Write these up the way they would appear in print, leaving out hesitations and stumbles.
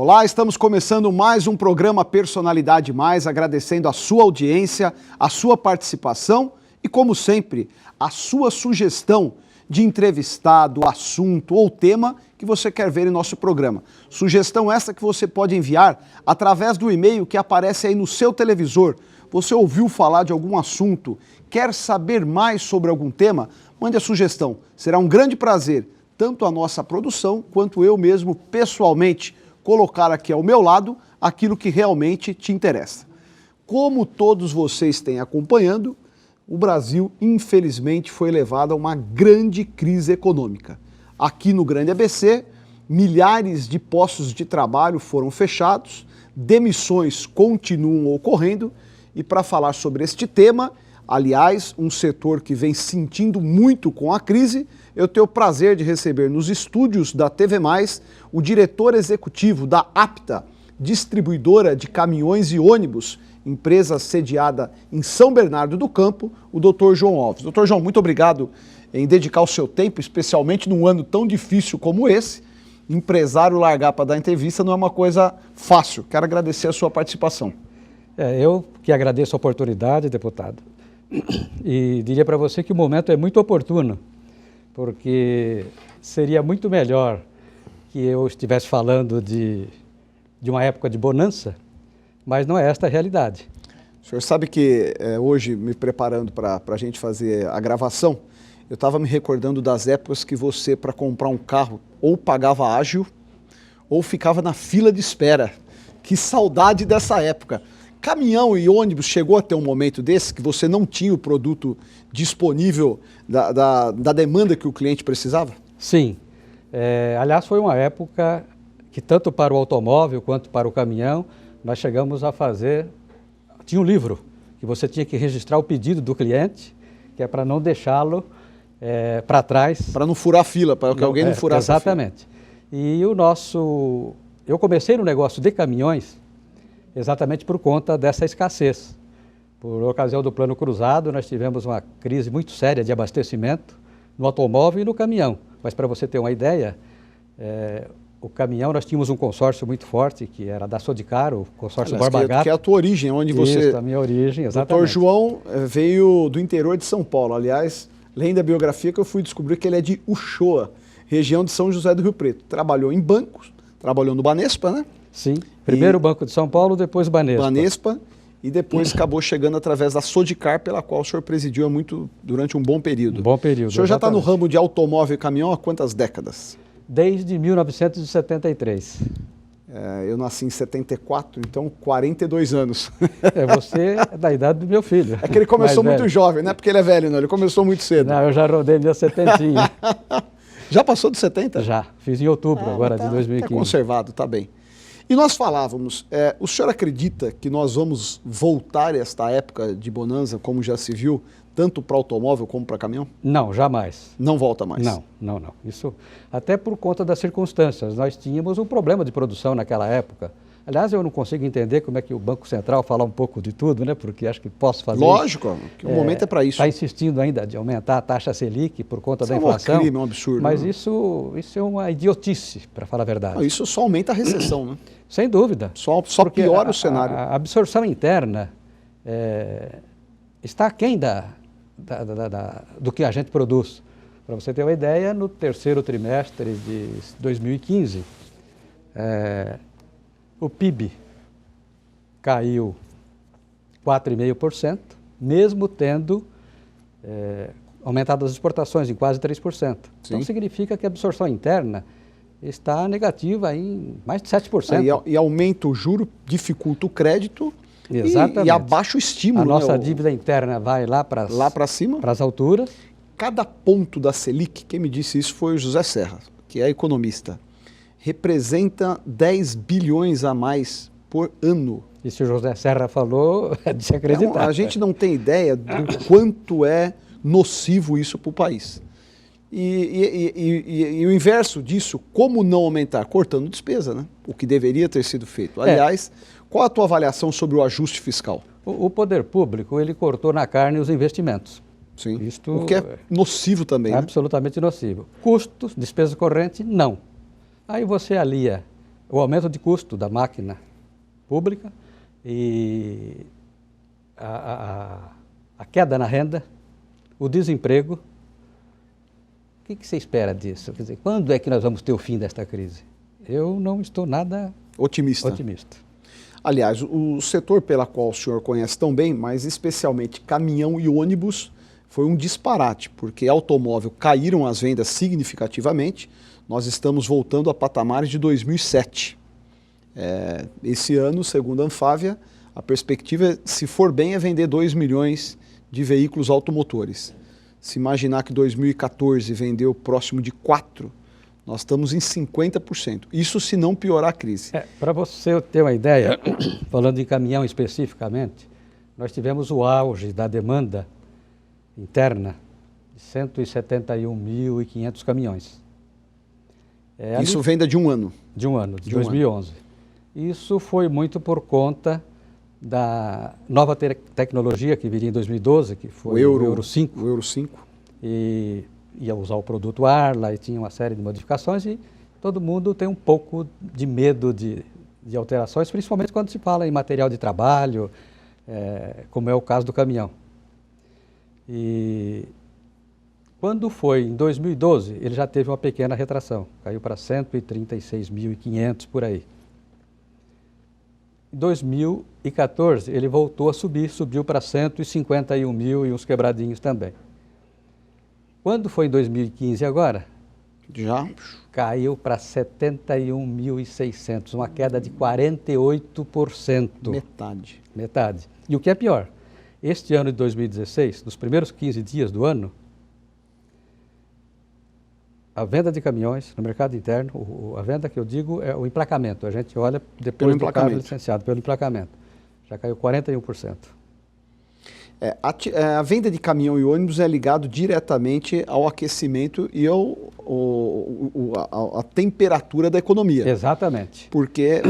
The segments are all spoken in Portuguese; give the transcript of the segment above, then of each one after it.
Olá, estamos começando mais um programa Personalidade Mais, agradecendo a sua audiência, a sua participação e, como sempre, a sua sugestão de entrevistado, assunto ou tema que você quer ver em nosso programa. Sugestão essa que você pode enviar através do e-mail que aparece aí no seu televisor. Você ouviu falar de algum assunto, quer saber mais sobre algum tema? Mande a sugestão. Será um grande prazer, tanto a nossa produção quanto eu mesmo, pessoalmente, colocar aqui ao meu lado aquilo que realmente te interessa. Como todos vocês têm acompanhando, o Brasil, infelizmente, foi levado a uma grande crise econômica. Aqui no Grande ABC, milhares de postos de trabalho foram fechados, demissões continuam ocorrendo e para falar sobre este tema, aliás, um setor que vem sentindo muito com a crise, eu tenho o prazer de receber nos estúdios da TV Mais o diretor executivo da Apta, distribuidora de caminhões e ônibus, empresa sediada em São Bernardo do Campo, o Dr. João Alves. Dr. João, muito obrigado em dedicar o seu tempo, especialmente num ano tão difícil como esse. Empresário largar para dar entrevista não é uma coisa fácil. Quero agradecer a sua participação. Eu que agradeço a oportunidade, deputado, e diria para você que o momento é muito oportuno, porque seria muito melhor que eu estivesse falando de uma época de bonança, mas não é esta a realidade. O senhor sabe que hoje, me preparando para a gente fazer a gravação, eu estava me recordando das épocas que você, para comprar um carro, ou pagava ágil, ou ficava na fila de espera. Que saudade dessa época. Caminhão e ônibus chegou a ter um momento desse que você não tinha o produto disponível da demanda que o cliente precisava? Sim. Aliás, foi uma época que tanto para o automóvel quanto para o caminhão, nós chegamos a fazer... Tinha um livro que você tinha que registrar o pedido do cliente, que é para não deixá-lo para trás. Para não furar a fila, para que alguém não furasse a fila. Exatamente. E eu comecei no negócio de caminhões exatamente por conta dessa escassez. Por ocasião do Plano Cruzado, nós tivemos uma crise muito séria de abastecimento no automóvel e no caminhão. Mas para você ter uma ideia, o caminhão, nós tínhamos um consórcio muito forte, que era da Sodicar, o consórcio Borba Gato. Que é a tua origem, onde você... Isso, a minha origem, exatamente. Dr. João veio do interior de São Paulo. Aliás, lendo da biografia que eu fui descobrir que ele é de Uchoa, região de São José do Rio Preto. Trabalhou em bancos, trabalhou no Banespa, né? Sim, primeiro o Banco de São Paulo, depois o Banespa. Banespa, e depois acabou chegando através da Sodicar, pela qual o senhor presidiu durante um bom período. Um bom período, O senhor já está no exatamente. ramo de automóvel e caminhão há quantas décadas? Desde 1973. Eu nasci em 74, então 42 anos. Você é da idade do meu filho. É que ele começou mais muito velho. jovem, não é porque ele é velho, não, ele começou muito cedo. Não, eu já rodei minha setentinha. Já passou dos 70? Já, fiz em outubro agora tá, de 2015. Tá conservado, tá bem. E nós falávamos, o senhor acredita que nós vamos voltar a esta época de bonança, como já se viu, tanto para automóvel como para caminhão? Não, jamais. Não volta mais? Não. Isso até por conta das circunstâncias. Nós tínhamos um problema de produção naquela época. Aliás, eu não consigo entender como é que o Banco Central fala um pouo de tudo, né? Porque acho que posso fazer. Lógico, que o momento é para isso. Está insistindo ainda de aumentar a taxa Selic por conta da inflação. É um crime, um absurdo. Mas isso é uma idiotice, para falar a verdade. Não, isso só aumenta a recessão, né? Sem dúvida. Só piora o cenário. A absorção interna está aquém do que a gente produz. Para você ter uma ideia, no terceiro trimestre de 2015, o PIB caiu 4,5%, mesmo tendo aumentado as exportações em quase 3%. Então significa que a absorção interna está negativa em mais de 7%. E aumenta o juro, dificulta o crédito. Exatamente. E abaixa o estímulo. A nossa dívida interna vai lá para cima, para as alturas. Cada ponto da Selic, quem me disse isso foi o José Serra, que é economista, representa 10 bilhões a mais por ano. E se o José Serra falou, é de se acreditar. A gente não tem ideia do quanto é nocivo isso para o país. E o inverso disso, como não aumentar? Cortando despesa, né? O que deveria ter sido feito. Aliás, qual a tua avaliação sobre o ajuste fiscal? O poder público, ele cortou na carne os investimentos. Sim, o que é nocivo também, né? Absolutamente nocivo. Custos, despesa corrente, não. Aí você alia o aumento de custo da máquina pública e a queda na renda, o desemprego. O que você espera disso? Quer dizer, quando é que nós vamos ter o fim desta crise? Eu não estou nada otimista. Aliás, o setor pela qual o senhor conhece tão bem, mas especialmente caminhão e ônibus, foi um disparate, porque automóvel caíram as vendas significativamente. Nós estamos voltando a patamares de 2007. Esse ano, segundo a Anfávia, a perspectiva, se for bem, é vender 2 milhões de veículos automotores. Se imaginar que 2014 vendeu próximo de 4, nós estamos em 50%. Isso se não piorar a crise. Para você ter uma ideia, falando em caminhão especificamente, nós tivemos o auge da demanda interna de 171.500 caminhões. Isso venda de um ano? De um ano, de 2011. Isso foi muito por conta da nova tecnologia que viria em 2012, que foi o Euro 5. O Euro 5. E ia usar o produto Arla e tinha uma série de modificações e todo mundo tem um pouco de medo de alterações, principalmente quando se fala em material de trabalho, como é o caso do caminhão. E quando foi em 2012, ele já teve uma pequena retração, caiu para 136.500 por aí. Em 2014, ele voltou a subir, subiu para 151 mil e uns quebradinhos também. Quando foi em 2015 agora, já caiu para 71.600, uma queda de 48%. Metade. E o que é pior, este ano de 2016, nos primeiros 15 dias do ano, a venda de caminhões no mercado interno, a venda que eu digo é o emplacamento. A gente olha depois do carro licenciado, pelo emplacamento. Já caiu 41%. A venda de caminhão e ônibus é ligado diretamente ao aquecimento e à temperatura da economia. Exatamente. Porque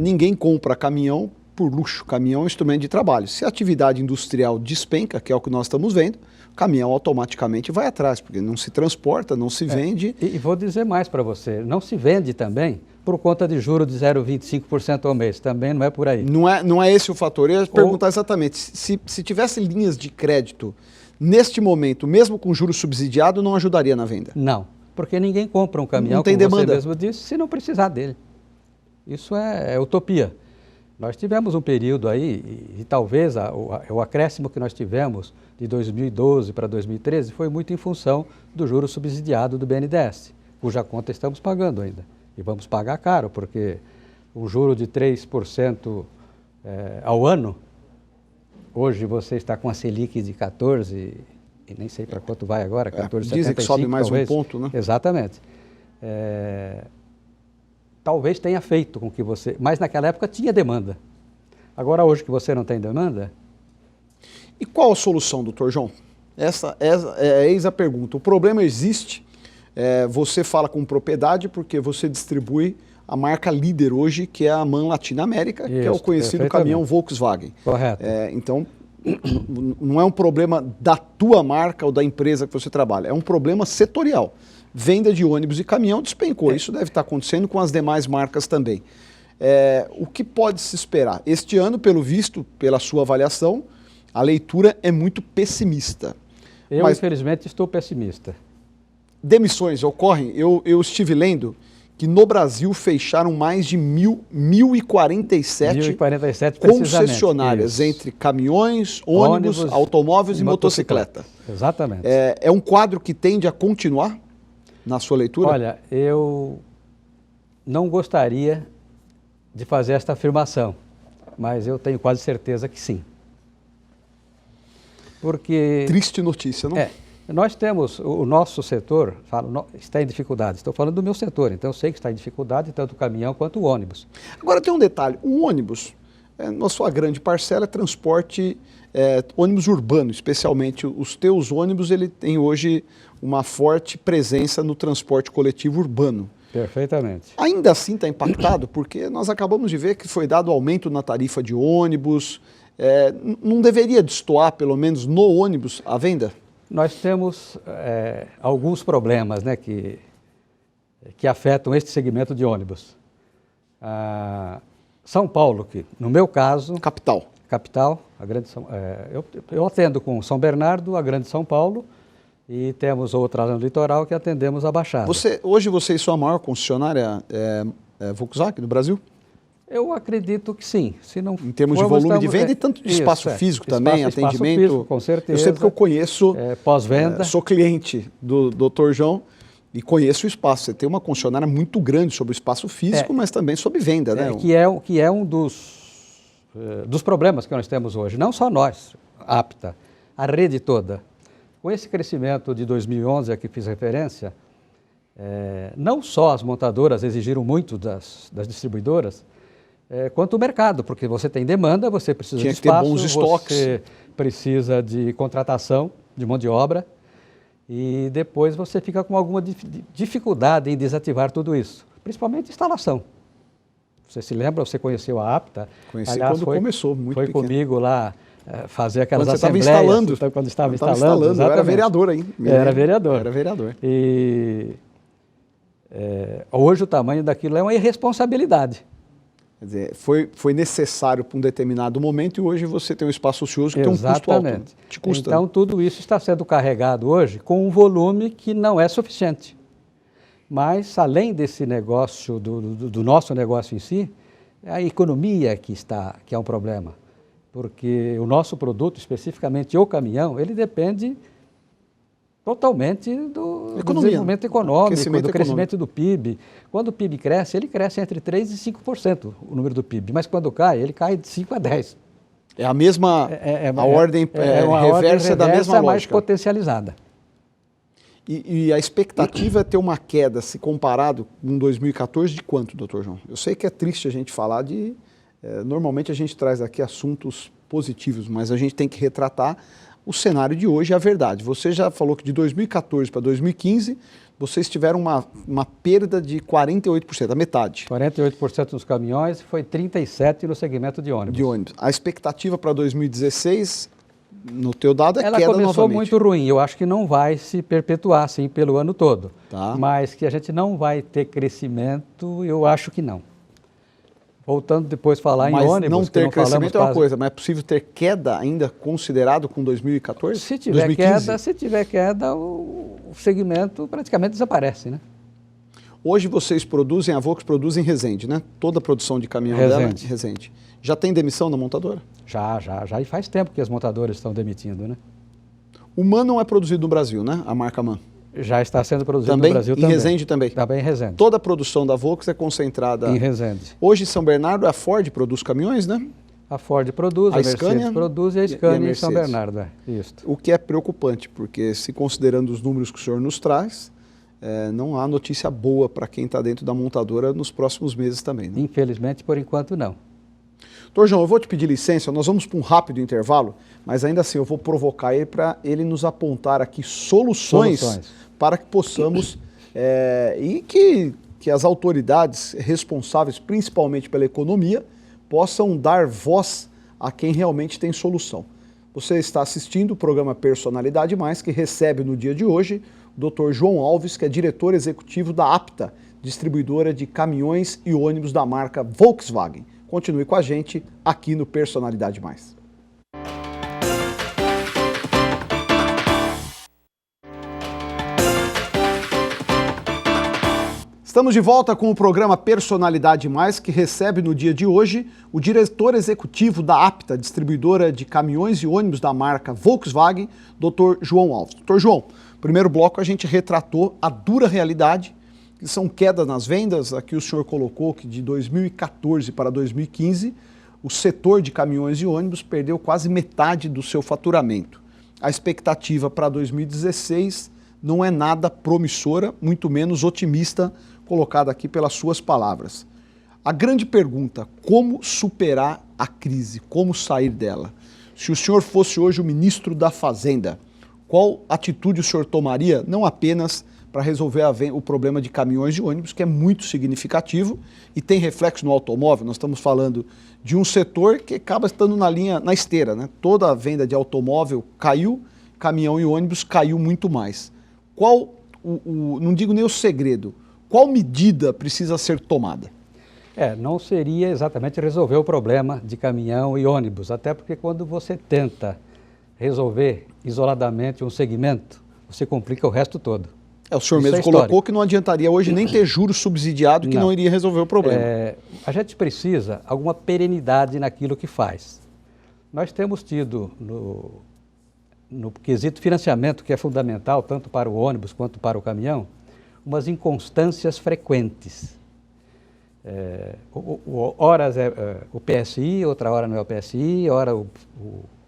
ninguém compra caminhão por luxo. Caminhão é um instrumento de trabalho. Se a atividade industrial despenca, que é o que nós estamos vendo, o caminhão automaticamente vai atrás, porque não se transporta, não se vende. E vou dizer mais para você, não se vende também por conta de juros de 0,25% ao mês, também não é por aí. Não é esse o fator. Eu ia perguntar exatamente, se tivesse linhas de crédito, neste momento, mesmo com juros subsidiados, não ajudaria na venda? Não, porque ninguém compra um caminhão, não tem como demanda. Você mesmo disse, se não precisar dele. Isso é utopia. Nós tivemos um período aí, e talvez o acréscimo que nós tivemos de 2012 para 2013 foi muito em função do juro subsidiado do BNDES, cuja conta estamos pagando ainda. E vamos pagar caro, porque o juro de 3% ao ano, hoje você está com a Selic de 14%, e nem sei para quanto vai agora, 14,75%. Dizem que sobe mais talvez. Um ponto, né? Exatamente. Talvez tenha feito com que você... Mas naquela época tinha demanda. Agora, hoje que você não tem demanda... E qual a solução, doutor João? Essa eis a pergunta. O problema existe, você fala com propriedade porque você distribui a marca líder hoje, que é a MAN Latinoamérica, que é o conhecido caminhão Volkswagen. Correto. Então, não é um problema da tua marca ou da empresa que você trabalha, é um problema setorial. Venda de ônibus e caminhão despencou. Isso deve estar acontecendo com as demais marcas também. O que pode se esperar? Este ano, pelo visto, pela sua avaliação, a leitura é muito pessimista. Mas, infelizmente, estou pessimista. Demissões ocorrem? Eu estive lendo que no Brasil fecharam mais de 1.047 concessionárias entre caminhões, ônibus, automóveis e motocicleta. Exatamente. É um quadro que tende a continuar na sua leitura? Olha, eu não gostaria de fazer esta afirmação, mas eu tenho quase certeza que sim. Porque... Triste notícia, não? Nós temos, o nosso setor está em dificuldade. Estou falando do meu setor, então eu sei que está em dificuldade, tanto o caminhão quanto o ônibus. Agora tem um detalhe, o ônibus, na sua grande parcela, é transporte ônibus urbano, especialmente os teus ônibus, ele tem hoje uma forte presença no transporte coletivo urbano. Perfeitamente. Ainda assim está impactado, porque nós acabamos de ver que foi dado aumento na tarifa de ônibus, não deveria destoar, pelo menos no ônibus, a venda? Nós temos alguns problemas, né, que afetam este segmento de ônibus. São Paulo, que no meu caso... Capital. Capital, a Grande eu atendo com São Bernardo, a Grande São Paulo, e temos outra no litoral que atendemos a Baixada. Hoje você é a maior concessionária Volkswagen do Brasil? Eu acredito que sim. Se não em termos de volume de venda e tanto de espaço físico também, atendimento. Físico, com certeza. Eu sei porque eu conheço, pós-venda. Sou cliente do Dr. João e conheço o espaço. Você tem uma concessionária muito grande sobre o espaço físico, mas também sobre venda, né? Que é um dos problemas que nós temos hoje. Não só nós, a Apta, a rede toda. Com esse crescimento de 2011 a que fiz referência, não só as montadoras exigiram muito das distribuidoras, quanto o mercado, porque você tem demanda, você precisa de espaço, ter bons estoques. Você precisa de contratação de mão de obra e depois você fica com alguma dificuldade em desativar tudo isso, principalmente instalação. Você se lembra, você conheceu a Apta? Conheci. Aliás, quando começou, muito Foi pequeno. Comigo lá assembleias. Quando você estava instalando. Quando estava instalando, eu era vereador ainda. Era vereador. Era vereador. E hoje o tamanho daquilo é uma irresponsabilidade. Quer dizer, foi necessário para um determinado momento e hoje você tem um espaço ocioso que tem um custo alto. Te custa. Então, tudo isso está sendo carregado hoje com um volume que não é suficiente. Mas, além desse negócio, do nosso negócio em si, é a economia que é um problema. Porque o nosso produto, especificamente o caminhão, ele depende totalmente do desenvolvimento econômico, do crescimento do PIB. Quando o PIB cresce, ele cresce entre 3% e 5%, o número do PIB. Mas quando cai, ele cai de 5% a 10%. É a mesma, a ordem reversa da mesma lógica. Mais potencializada. E a expectativa é ter uma queda, se comparado com 2014, de quanto, doutor João? Eu sei que é triste a gente falar de... normalmente a gente traz aqui assuntos positivos, mas a gente tem que retratar o cenário de hoje, a verdade. Você já falou que de 2014 para 2015, vocês tiveram uma perda de 48%, a metade. 48% nos caminhões, foi 37% no segmento de ônibus. A expectativa para 2016, no teu dado, é queda novamente. Ela começou muito ruim, eu acho que não vai se perpetuar assim pelo ano todo. Tá. Mas que a gente não vai ter crescimento, eu acho que não. Voltando depois a falar em ônibus... Não ter crescimento é uma coisa, mas é possível ter queda ainda considerado com 2014? Se tiver queda, o segmento praticamente desaparece, né? Hoje vocês produzem, a Volks produz em Resende, né? Toda a produção de caminhão dela é em Resende. Já tem demissão na montadora? Já. E faz tempo que as montadoras estão demitindo, né? O MAN não é produzido no Brasil, né? A marca MAN. Já está sendo produzido também, no Brasil também. Em Resende também? Também em Resende. Toda a produção da Volks é concentrada... Em Resende. Hoje em São Bernardo, a Ford produz caminhões, né? A Ford produz, a Mercedes produz e a Scania em São Bernardo. Isso. O que é preocupante, porque se considerando os números que o senhor nos traz, não há notícia boa para quem está dentro da montadora nos próximos meses também, né? Infelizmente, por enquanto, não. Doutor João, eu vou te pedir licença, nós vamos para um rápido intervalo, mas ainda assim eu vou provocar ele para ele nos apontar aqui soluções. Para que possamos, e que as autoridades responsáveis, principalmente pela economia, possam dar voz a quem realmente tem solução. Você está assistindo o programa Personalidade Mais, que recebe no dia de hoje o Dr. João Alves, que é diretor executivo da Apta, distribuidora de caminhões e ônibus da marca Volkswagen. Continue com a gente aqui no Personalidade Mais. Estamos de volta com o programa Personalidade Mais, que recebe no dia de hoje o diretor executivo da Apta, distribuidora de caminhões e ônibus da marca Volkswagen, Dr. João Alves. Dr. João, no primeiro bloco a gente retratou a dura realidade, que são quedas nas vendas. Aqui o senhor colocou que de 2014 para 2015, o setor de caminhões e ônibus perdeu quase metade do seu faturamento. A expectativa para 2016 não é nada promissora, muito menos otimista, colocada aqui pelas suas palavras. A grande pergunta, como superar a crise, como sair dela? Se o senhor fosse hoje o ministro da Fazenda, qual atitude o senhor tomaria, não apenas para resolver o problema de caminhões e ônibus, que é muito significativo e tem reflexo no automóvel? Nós estamos falando de um setor que acaba estando na esteira, né? Toda a venda de automóvel caiu, caminhão e ônibus caiu muito mais. Qual, não digo nem o segredo, qual medida precisa ser tomada? Não seria exatamente resolver o problema de caminhão e ônibus, até porque quando você tenta resolver isoladamente um segmento, você complica o resto todo. O senhor mesmo colocou que não adiantaria hoje nem ter juros subsidiado, que não iria resolver o problema. A gente precisa alguma perenidade naquilo que faz. Nós temos tido, no quesito financiamento, que é fundamental tanto para o ônibus quanto para o caminhão, umas inconstâncias frequentes. Horas é o PSI, outra hora não é o PSI, ora o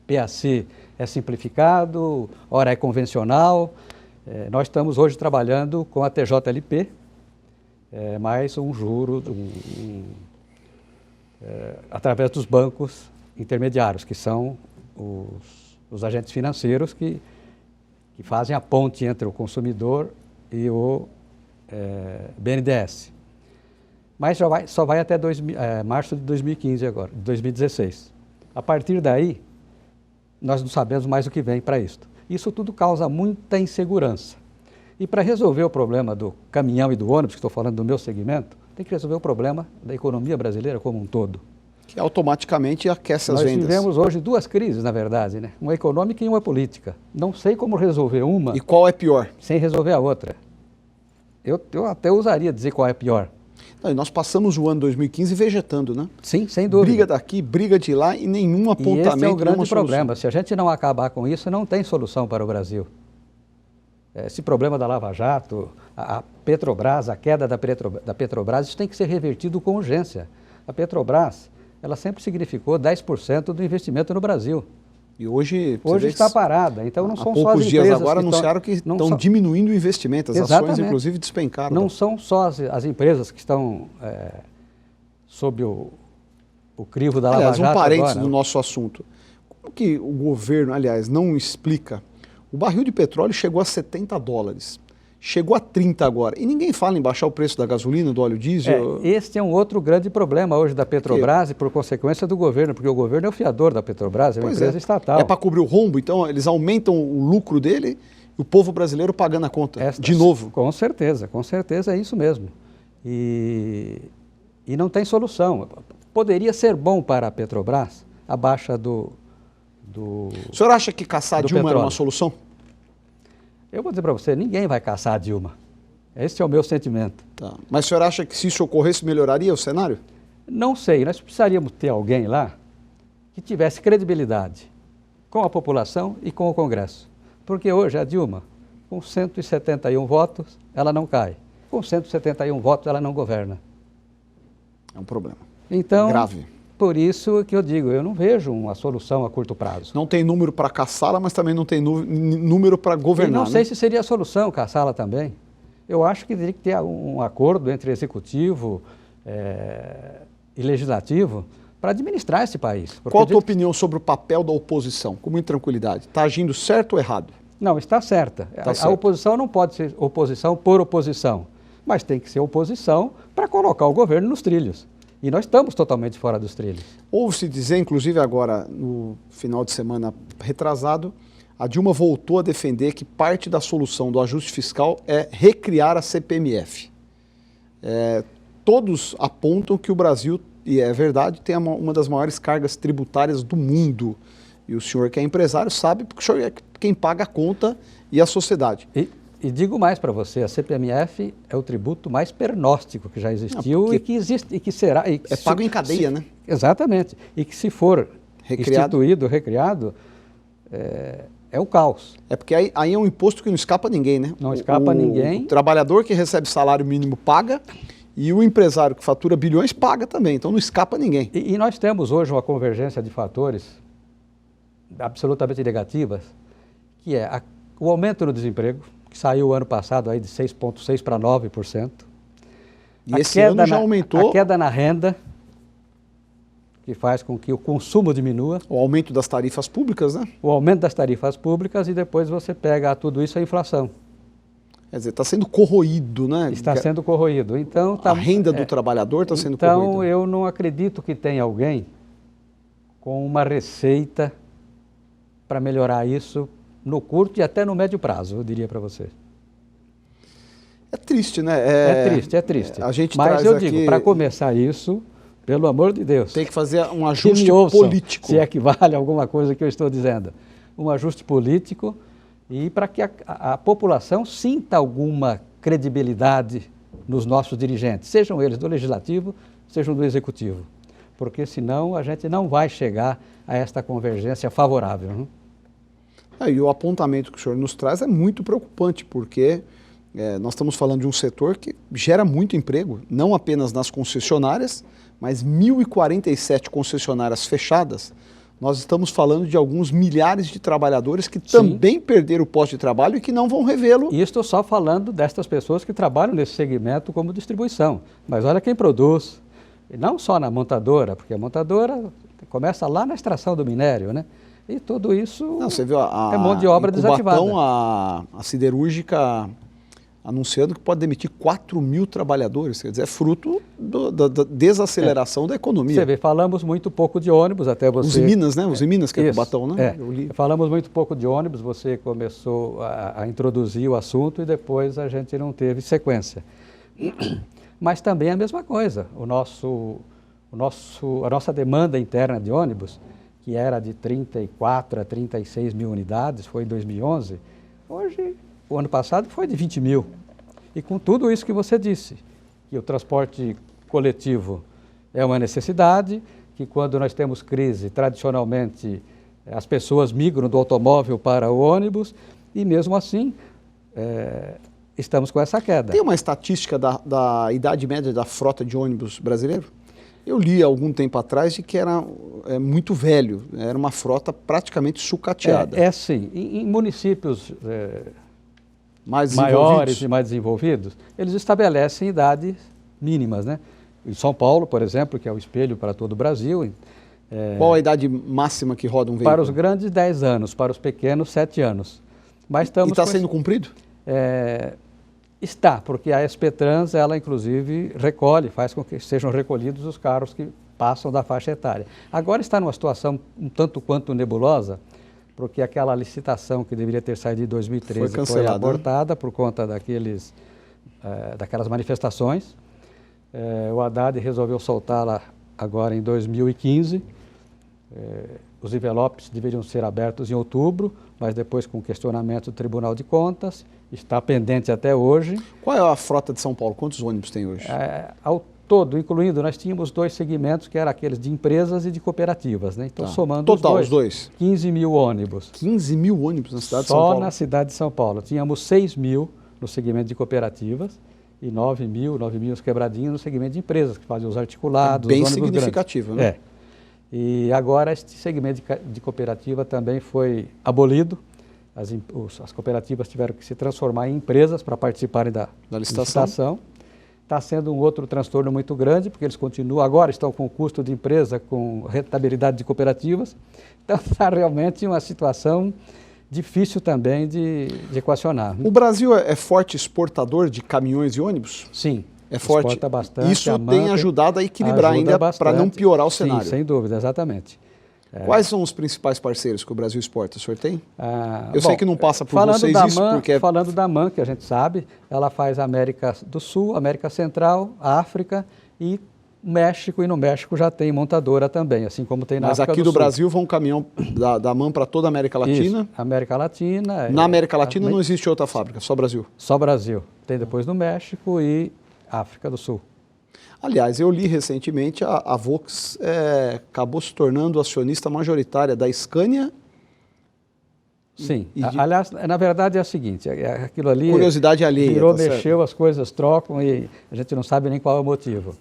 PAC é simplificado, ora é convencional. Nós estamos hoje trabalhando com a TJLP, mais um juro através dos bancos intermediários, que são os agentes financeiros que fazem a ponte entre o consumidor e o BNDES. Mas só vai até março de 2015 agora, de 2016. A partir daí, nós não sabemos mais o que vem para isto. Isso tudo causa muita insegurança. E para resolver o problema do caminhão e do ônibus, que estou falando do meu segmento, tem que resolver o problema da economia brasileira como um todo. Que automaticamente aquece as vendas. Nós vivemos hoje duas crises, na verdade, né? Uma econômica e uma política. Não sei como resolver uma... E qual é pior? Sem resolver a outra. Eu até ousaria dizer qual é pior. Não, e nós passamos o ano 2015 vegetando, né? Sim, sem dúvida. Briga daqui, briga de lá e nenhum apontamento. E esse é o grande problema. Se a gente não acabar com isso, não tem solução para o Brasil. Esse problema da Lava Jato, a Petrobras, a queda da Petrobras, isso tem que ser revertido com urgência. A Petrobras, ela sempre significou 10% do investimento no Brasil. E hoje está parada. Então não são só as empresas. Há poucos dias agora anunciaram que estão diminuindo o investimento. As ações, inclusive, despencaram. Não são só as empresas que estão sob o crivo da Lava Jato. Aliás, um parênteses agora, no nosso assunto. Como que o governo, aliás, não explica? O barril de petróleo chegou a $70. Chegou a 30 agora. E ninguém fala em baixar o preço da gasolina, do óleo diesel. Este é um outro grande problema hoje da Petrobras e por consequência do governo, porque o governo é o fiador da Petrobras, é uma empresa estatal. É para cobrir o rombo, então eles aumentam o lucro dele e o povo brasileiro pagando a conta, de novo. Com certeza é isso mesmo. E não tem solução. Poderia ser bom para a Petrobras a baixa do O senhor acha que caçar Dilma era uma solução? Eu vou dizer para você, ninguém vai caçar a Dilma. Esse é o meu sentimento. Tá. Mas o senhor acha que se isso ocorresse, melhoraria o cenário? Não sei, nós precisaríamos ter alguém lá que tivesse credibilidade com a população e com o Congresso. Porque hoje a Dilma, com 171 votos, ela não cai. Com 171 votos, ela não governa. É um problema. Então, grave. Por isso que eu digo, eu não vejo uma solução a curto prazo. Não tem número para caçá-la, mas também não tem número para governar. E não sei se seria a solução caçá-la também. Eu acho que teria que ter um acordo entre executivo e legislativo para administrar esse país. Qual a tua opinião sobre o papel da oposição, com muita tranquilidade? Está agindo certo ou errado? Não, está certa. A oposição não pode ser oposição por oposição, mas tem que ser oposição para colocar o governo nos trilhos. E nós estamos totalmente fora dos trilhos. Ouve-se dizer, inclusive agora, no final de semana retrasado, a Dilma voltou a defender que parte da solução do ajuste fiscal é recriar a CPMF. Todos apontam que o Brasil, e é verdade, tem uma das maiores cargas tributárias do mundo. E o senhor que é empresário sabe, porque o senhor é quem paga a conta e a sociedade. E digo mais para você, a CPMF é o tributo mais pernóstico que já existiu e que existe e que será... É pago em cadeia, né? Exatamente. E que se for instituído, recriado, é o caos. É porque aí é um imposto que não escapa a ninguém, né? Não escapa a ninguém. O trabalhador que recebe salário mínimo paga e o empresário que fatura bilhões paga também, então não escapa a ninguém. E nós temos hoje uma convergência de fatores absolutamente negativas, que é o aumento no desemprego, que saiu ano passado aí de 6,6% para 9%. E esse ano já aumentou. A queda na renda, que faz com que o consumo diminua. O aumento das tarifas públicas, né? O aumento das tarifas públicas e depois você pega tudo isso a inflação. Quer dizer, está sendo corroído, né? Está sendo corroído. Então, a renda do trabalhador está sendo corroída. Então, eu não acredito que tenha alguém com uma receita para melhorar isso no curto e até no médio prazo, eu diria para você. É triste, né? É triste. A gente Mas traz eu aqui... digo, para começar isso, pelo amor de Deus, tem que fazer um que ajuste me ouçam, político. se equivale a alguma coisa que eu estou dizendo. Um ajuste político e para que a população sinta alguma credibilidade nos nossos dirigentes, sejam eles do Legislativo, sejam do Executivo. Porque senão a gente não vai chegar a esta convergência favorável. Né? E o apontamento que o senhor nos traz é muito preocupante, porque nós estamos falando de um setor que gera muito emprego, não apenas nas concessionárias, mas 1.047 concessionárias fechadas. Nós estamos falando de alguns milhares de trabalhadores que também perderam o posto de trabalho e que não vão revê-lo. E estou só falando destas pessoas que trabalham nesse segmento como distribuição. Mas olha quem produz, e não só na montadora, porque a montadora começa lá na extração do minério, né? E tudo isso Você viu é mão de obra desativada. A siderúrgica anunciando que pode demitir 4.000 trabalhadores, quer dizer, é fruto da desaceleração da economia. Você vê, falamos muito pouco de ônibus, até você... Os Minas, né? Os Minas, que é Cubatão, né? Eu li. Falamos muito pouco de ônibus, você começou a introduzir o assunto e depois a gente não teve sequência. Mas também é a mesma coisa, a nossa demanda interna de ônibus, que era de 34 a 36 mil unidades, foi em 2011, hoje, o ano passado, foi de 20 mil. E com tudo isso que você disse, que o transporte coletivo é uma necessidade, que quando nós temos crise, tradicionalmente, as pessoas migram do automóvel para o ônibus, e mesmo assim, estamos com essa queda. Tem uma estatística da idade média da frota de ônibus brasileiro? Eu li há algum tempo atrás de que era muito velho, era uma frota praticamente sucateada. Sim. Em municípios mais maiores e mais desenvolvidos, eles estabelecem idades mínimas, né? Em São Paulo, por exemplo, que é o espelho para todo o Brasil. Qual a idade máxima que roda um veículo? Para os grandes, 10 anos, para os pequenos, 7 anos. Mas estamos e está sendo cumprido? Está, porque a SP-Trans, ela inclusive recolhe, faz com que sejam recolhidos os carros que passam da faixa etária. Agora está numa situação um tanto quanto nebulosa, porque aquela licitação que deveria ter saído em 2013 foi abortada, né? Por conta daquelas manifestações. O Haddad resolveu soltá-la agora em 2015. Os envelopes deveriam ser abertos em outubro, mas depois com questionamento do Tribunal de Contas, está pendente até hoje. Qual é a frota de São Paulo? Quantos ônibus tem hoje? Ao todo, incluindo, nós tínhamos 2 segmentos, que eram aqueles de empresas e de cooperativas, né? Então, somando os dois, 15 mil ônibus. 15 mil ônibus na cidade de São Paulo? Só na cidade de São Paulo. Tínhamos 6 mil no segmento de cooperativas e 9 mil quebradinhos no segmento de empresas, que fazem os articulados, bem os ônibus significativo, grandes. Né? E agora este segmento de cooperativa também foi abolido. As cooperativas tiveram que se transformar em empresas para participarem da licitação. Está sendo um outro transtorno muito grande, porque eles agora estão com custo de empresa, com rentabilidade de cooperativas. Então está realmente uma situação difícil também de equacionar. O Brasil é forte exportador de caminhões e ônibus? Sim. É forte. Exporta bastante. Isso tem ajudado a equilibrar ainda para não piorar o cenário. Sim, sem dúvida, exatamente. Quais são os principais parceiros que o Brasil exporta? O senhor tem? Sei que não passa por vocês isso, porque... Falando da MAN, que a gente sabe, ela faz América do Sul, América Central, África e México, e no México já tem montadora também, assim como tem na África do Sul. Mas aqui do Brasil vão um caminhão da MAN para toda a América Latina? Isso, América Latina. Na América Latina não existe outra fábrica, só Brasil? Só Brasil. Tem depois no México e África do Sul. Aliás, eu li recentemente, a Volks acabou se tornando acionista majoritária da Scania. Sim. Aliás, na verdade é o seguinte, aquilo ali... Curiosidade alheia. Virou, mexeu, as coisas trocam e a gente não sabe nem qual é o motivo.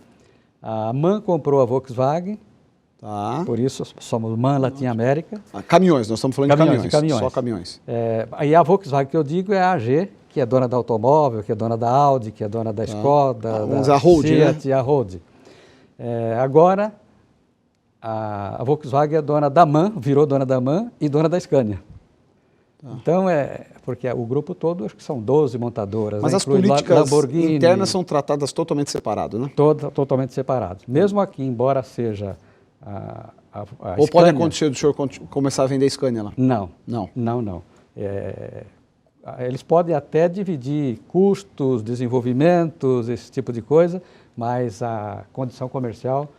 A MAN comprou a Volkswagen, por isso somos MAN Latin América. Caminhões, nós estamos falando de caminhões. Só caminhões. Aí a Volkswagen que eu digo é a AG, que é dona da Automóvel, que é dona da Audi, que é dona da Skoda, da Fiat, a Road. Agora, a Volkswagen é dona da MAN, virou dona da MAN e dona da Scania. Então, porque o grupo todo, acho que são 12 montadoras. Mas né? as políticas Lamborghini, internas são tratadas totalmente separado, né? Totalmente separados. Mesmo aqui, embora seja a Ou Scania, pode acontecer do senhor começar a vender Scania lá? Não. Não. Não. Eles podem até dividir custos, desenvolvimentos, esse tipo de coisa, mas a condição comercial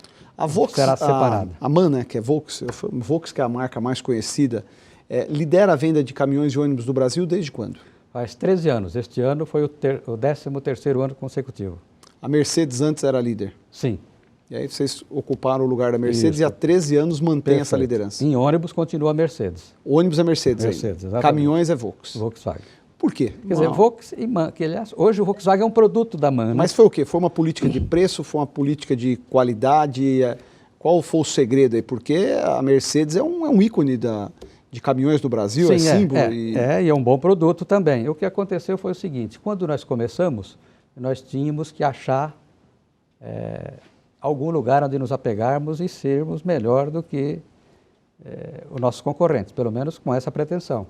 será separada. A MAN, né, que é Volks, que é a marca mais conhecida, lidera a venda de caminhões e ônibus do Brasil desde quando? Faz 13 anos. Este ano foi o 13º ano consecutivo. A Mercedes antes era líder? Sim. E aí vocês ocuparam o lugar da Mercedes. Isso. E há 13 anos mantém essa liderança. Em ônibus continua a Mercedes. Ônibus é Mercedes exatamente. Caminhões é Volks. Volkswagen. Por quê? Quer dizer, Volks e MAN, que aliás, hoje o Volkswagen é um produto da MAN. Mas foi o quê? Foi uma política de preço? Foi uma política de qualidade? Qual foi o segredo aí? Porque a Mercedes é um ícone de caminhões do Brasil, Sim, é símbolo. E é um bom produto também. O que aconteceu foi o seguinte, quando nós começamos, nós tínhamos que achar algum lugar onde nos apegarmos e sermos melhor do que os nossos concorrentes, pelo menos com essa pretensão.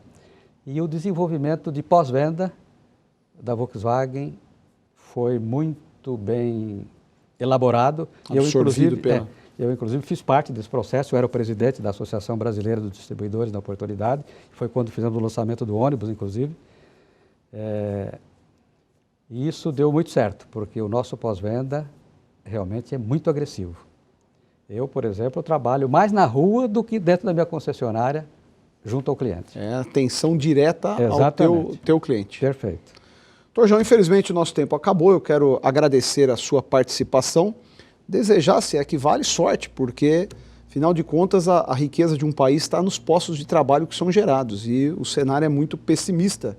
E o desenvolvimento de pós-venda da Volkswagen foi muito bem elaborado. Eu, inclusive, fiz parte desse processo, eu era o presidente da Associação Brasileira dos Distribuidores na oportunidade, foi quando fizemos o lançamento do ônibus, inclusive. E isso deu muito certo, porque o nosso pós-venda realmente é muito agressivo. Eu, por exemplo, trabalho mais na rua do que dentro da minha concessionária, junto ao cliente. É atenção direta ao teu cliente. Perfeito. Doutor João, infelizmente o nosso tempo acabou, eu quero agradecer a sua participação, desejar, se equivale, sorte, porque, afinal de contas, a riqueza de um país está nos postos de trabalho que são gerados e o cenário é muito pessimista.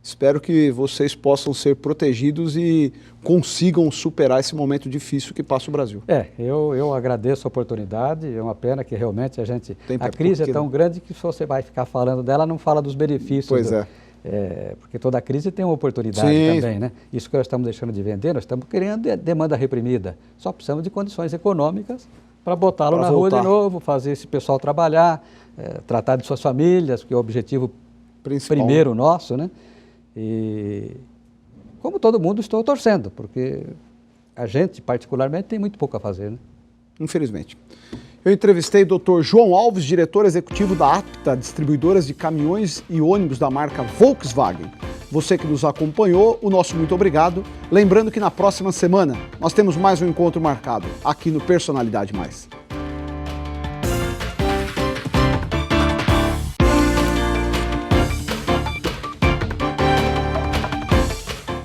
Espero que vocês possam ser protegidos e consigam superar esse momento difícil que passa o Brasil. Eu agradeço a oportunidade, é uma pena que realmente a crise é tão grande que se você vai ficar falando dela, não fala dos benefícios. Pois porque toda crise tem uma oportunidade também, né? Isso que nós estamos deixando de vender, nós estamos criando demanda reprimida. Só precisamos de condições econômicas para botá-lo na rua de novo, fazer esse pessoal trabalhar, tratar de suas famílias, que é o objetivo primeiro nosso, né? E, como todo mundo, estou torcendo, porque a gente, particularmente, tem muito pouco a fazer, né? Infelizmente. Eu entrevistei o Dr. João Alves, diretor executivo da APTA, distribuidoras de caminhões e ônibus da marca Volkswagen. Você que nos acompanhou, o nosso muito obrigado. Lembrando que na próxima semana nós temos mais um encontro marcado aqui no Personalidade Mais.